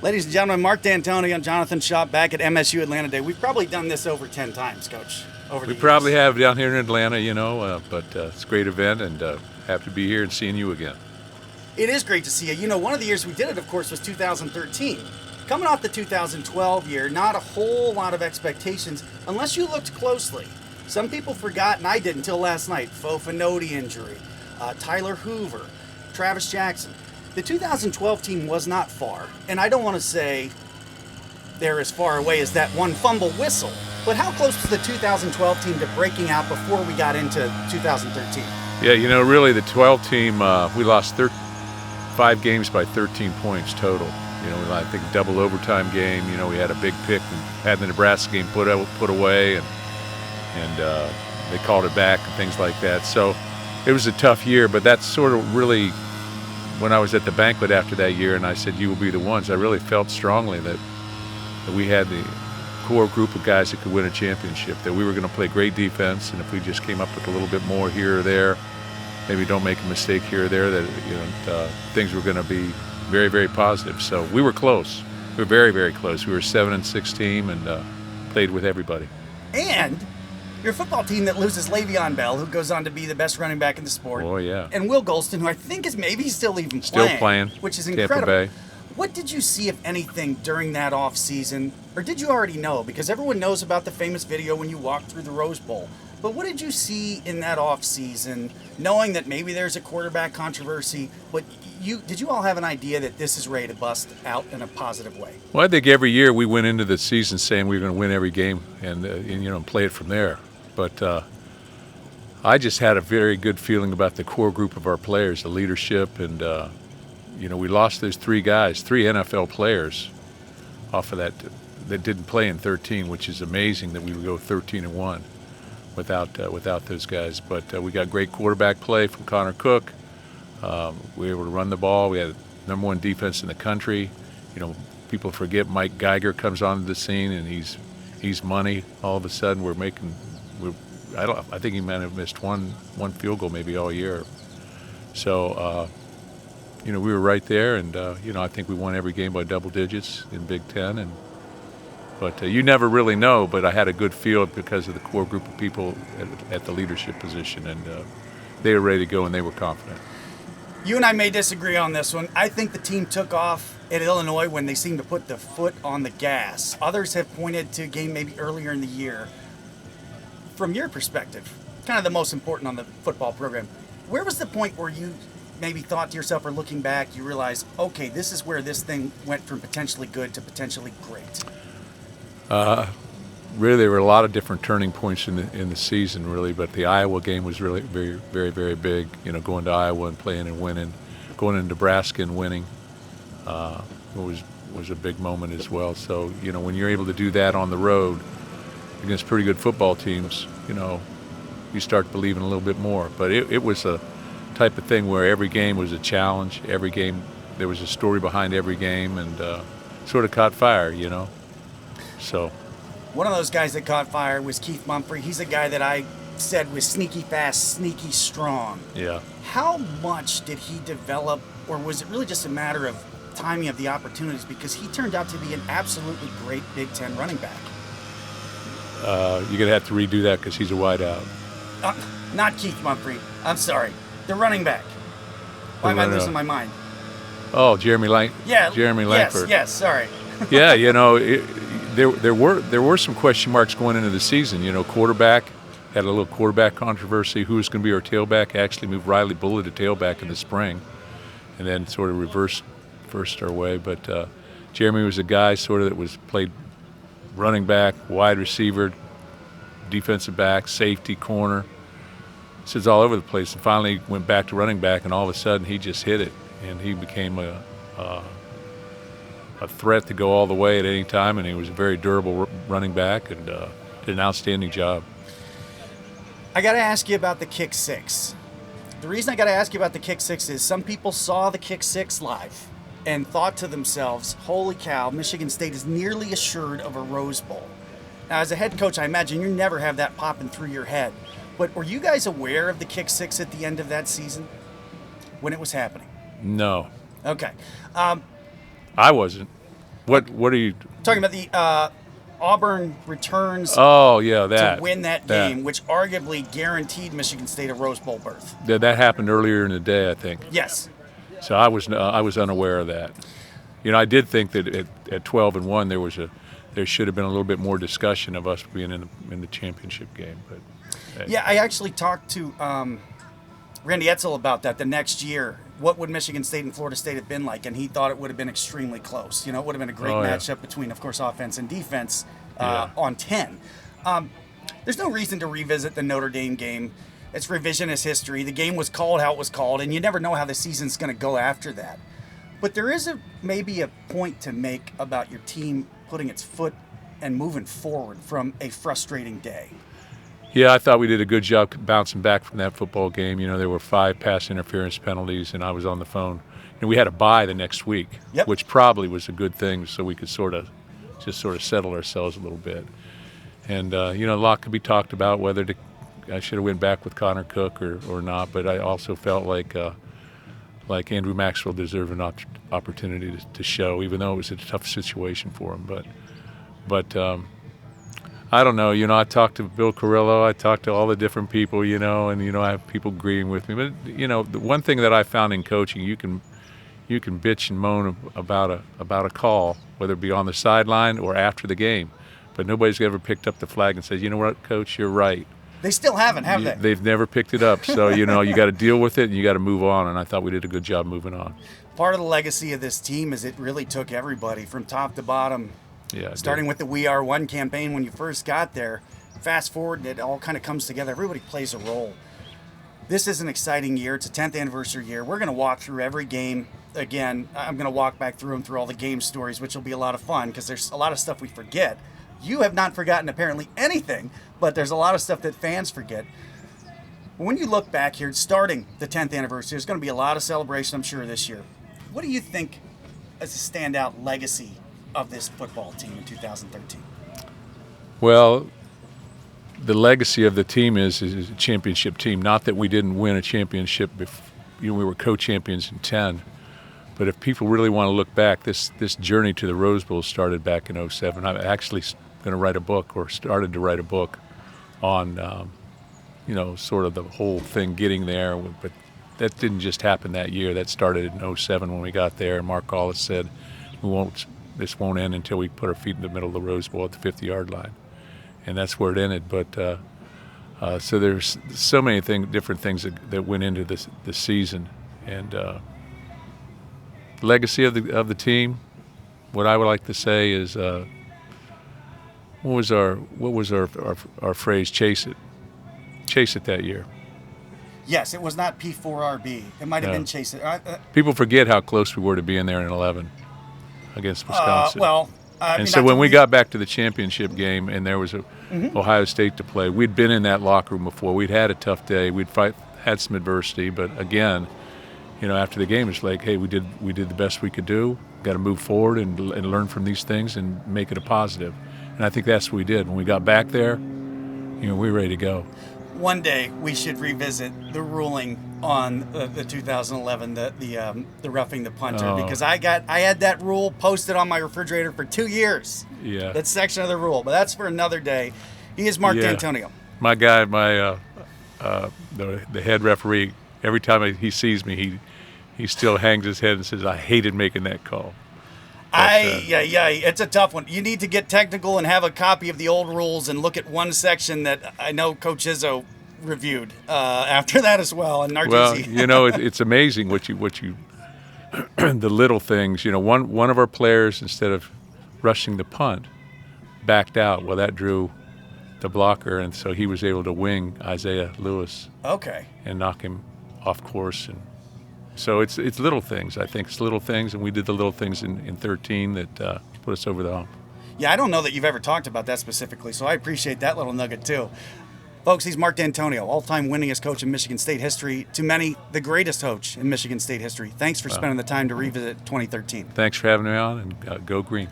Ladies and gentlemen, Mark Dantonio and Jonathan Shaw back at MSU Atlanta Day. We've probably done this over 10 times, Coach. We probably have down here in Atlanta, but it's a great event, and happy to be here and seeing you again. It is great to see you. You know, one of the years we did it, of course, was 2013. Coming off the 2012 year, not a whole lot of expectations, unless you looked closely. Some people forgot, and I did until last night, Fofanoti injury, Tyler Hoover, Travis Jackson. The 2012 team was not far, and I don't want to say they're as far away as that one fumble whistle, but how close was the 2012 team to breaking out before we got into 2013? Yeah, really the 12 team, we lost 5 games by 13 points total. I think double overtime game. We had a big pick and had the Nebraska game put away, and they called it back and things like that. So it was a tough year, but that's sort of really when I was at the banquet after that year and I said, you will be the ones, I really felt strongly that we had the core group of guys that could win a championship, that we were going to play great defense, and if we just came up with a little bit more here or there, maybe don't make a mistake here or there, that things were going to be very, very positive. So we were close. We were very, very close. We were a 7-6 team and played with everybody. And your football team that loses Le'Veon Bell, who goes on to be the best running back in the sport. Oh, yeah. And Will Golston, who I think is maybe still even playing. Which is Tampa incredible. Bay. What did you see, if anything, during that offseason? Or did you already know? Because everyone knows about the famous video when you walked through the Rose Bowl. But what did you see in that offseason, knowing that maybe there's a quarterback controversy, but did you all have an idea that this is ready to bust out in a positive way? Well, I think every year we went into the season saying we were going to win every game and play it from there. But I just had a very good feeling about the core group of our players, the leadership, and we lost those 3 guys, 3 NFL players off of that didn't play in 13, which is amazing that we would go 13-1 without those guys. But we got great quarterback play from Connor Cook. We were able to run the ball. We had number 1 defense in the country. People forget Mike Geiger comes onto the scene and he's money. All of a sudden I think he might have missed one field goal maybe all year. So we were right there, and I think we won every game by double digits in Big Ten. But you never really know. But I had a good feel because of the core group of people at the leadership position, and they were ready to go and they were confident. You and I may disagree on this one. I think the team took off at Illinois when they seemed to put the foot on the gas. Others have pointed to a game maybe earlier in the year. From your perspective, kind of the most important on the football program, where was the point where you maybe thought to yourself, or looking back, you realized, okay, this is where this thing went from potentially good to potentially great? Really, there were a lot of different turning points in the season, really. But the Iowa game was really very, very, very big. Going to Iowa and playing and winning, going to Nebraska and winning was a big moment as well. So when you're able to do that on the road against pretty good football teams, you start believing a little bit more. But it was a type of thing where every game was a challenge. Every game, there was a story behind every game, and sort of caught fire, So one of those guys that caught fire was Keith Mumphrey. He's a guy that I said was sneaky fast, sneaky strong. Yeah. How much did he develop, or was it really just a matter of timing of the opportunities? Because he turned out to be an absolutely great Big Ten running back. You're going to have to redo that because he's a wideout. Not Keith Mumphrey. I'm sorry. The running back. Why am I losing my mind? Oh, Jeremy Langford. Yeah. Jeremy Langford. Yes, sorry. Yeah, there were some question marks going into the season. Quarterback, had a little quarterback controversy. Who was going to be our tailback? Actually moved Riley Bullard to tailback in the spring, and then sort of reversed our way. But Jeremy was a guy sort of that was played running back, wide receiver, defensive back, safety, corner. So it's all over the place. And finally went back to running back, and all of a sudden he just hit it, and he became a threat to go all the way at any time, and he was a very durable running back and did an outstanding job. I got to ask you about the kick six. The reason I got to ask you about the kick six is some people saw the kick six live and thought to themselves, holy cow, Michigan State is nearly assured of a Rose Bowl. Now, as a head coach, I imagine you never have that popping through your head. But were you guys aware of the kick six at the end of that season when it was happening? No. Okay. I wasn't. What are you talking about? The Auburn returns Oh, yeah, that. to win that game, which arguably guaranteed Michigan State a Rose Bowl berth. That happened earlier in the day, I think. Yes. So I was unaware of that. I did think that at 12-1 there should have been a little bit more discussion of us being in the championship game. But hey. Yeah, I actually talked to Randy Etzel about that the next year. What would Michigan State and Florida State have been like? And he thought it would have been extremely close. It would have been a great matchup between, of course, offense and defense on 10. There's no reason to revisit the Notre Dame game. It's revisionist history. The game was called how it was called, and you never know how the season's going to go after that. But there is maybe a point to make about your team putting its foot and moving forward from a frustrating day. Yeah, I thought we did a good job bouncing back from that football game. There were 5 pass interference penalties, and I was on the phone. And we had a bye the next week, which probably was a good thing, so we could sort of settle ourselves a little bit. And a lot could be talked about whether I should have went back with Connor Cook or not. But I also felt like Andrew Maxwell deserved an opportunity to show, even though it was a tough situation for him. But I don't know. I talked to Bill Carrillo. I talked to all the different people, and I have people agreeing with me. But the one thing that I found in coaching, you can bitch and moan about a call, whether it be on the sideline or after the game, but nobody's ever picked up the flag and says, "You know what, Coach, you're right." They still haven't, have they? They've never picked it up. So you got to deal with it and you got to move on. And I thought we did a good job moving on. Part of the legacy of this team is it really took everybody from top to bottom. Yeah, starting with the We Are One campaign when you first got there. Fast forward, and it all kind of comes together. Everybody plays a role. This is an exciting year. It's a 10th anniversary year. We're going to walk through every game. Again, I'm going to walk back through them through all the game stories, which will be a lot of fun because there's a lot of stuff we forget. You have not forgotten apparently anything, but there's a lot of stuff that fans forget. When you look back here, starting the 10th anniversary, there's going to be a lot of celebration, I'm sure, this year. What do you think is a standout legacy of this football team in 2013? Well, the legacy of the team is a championship team. Not that we didn't win a championship we were co-champions in 10. But if people really want to look back, this journey to the Rose Bowl started back in 07. I'm actually going to write a book, or started to write a book, on sort of the whole thing getting there. But that didn't just happen that year. That started in 07 when we got there. And Mark Hollis said, this won't end until we put our feet in the middle of the Rose Bowl at the 50-yard line. And that's where it ended. But so there's so many different things that went into this season. And legacy of the team, what I would like to say is, what was our phrase? Chase it that year. Yes, it was not P4RB. It might have been Chase It. People forget how close we were to being there in 11 against Wisconsin. So when we got back to the championship game and there was Ohio State to play, we'd been in that locker room before. We'd had a tough day. We'd had some adversity, but again, after the game, it's like, hey, we did the best we could do. Got to move forward and learn from these things and make it a positive. And I think that's what we did. When we got back there, we were ready to go. One day we should revisit the ruling on the 2011, the roughing the punter, because I had that rule posted on my refrigerator for 2 years. Yeah. That section of the rule, but that's for another day. He is Mark Dantonio. My guy, the head referee. Every time he sees me, he still hangs his head and says, "I hated making that call." It's a tough one. You need to get technical and have a copy of the old rules and look at one section that I know Coach Izzo reviewed after that as well. And RGC. Well, it's amazing what you the little things. One of our players, instead of rushing the punt, backed out. Well, that drew the blocker, and so he was able to wing Isaiah Lewis. Okay. And knock him off course. And so it's little things. I think it's little things, and we did the little things in 13 that put us over the hump. Yeah, I don't know that you've ever talked about that specifically, so I appreciate that little nugget too. Folks, he's Mark Dantonio, all-time winningest coach in Michigan State history. To many, the greatest coach in Michigan State history. Thanks for spending the time to revisit 2013. Thanks for having me on, and go Green.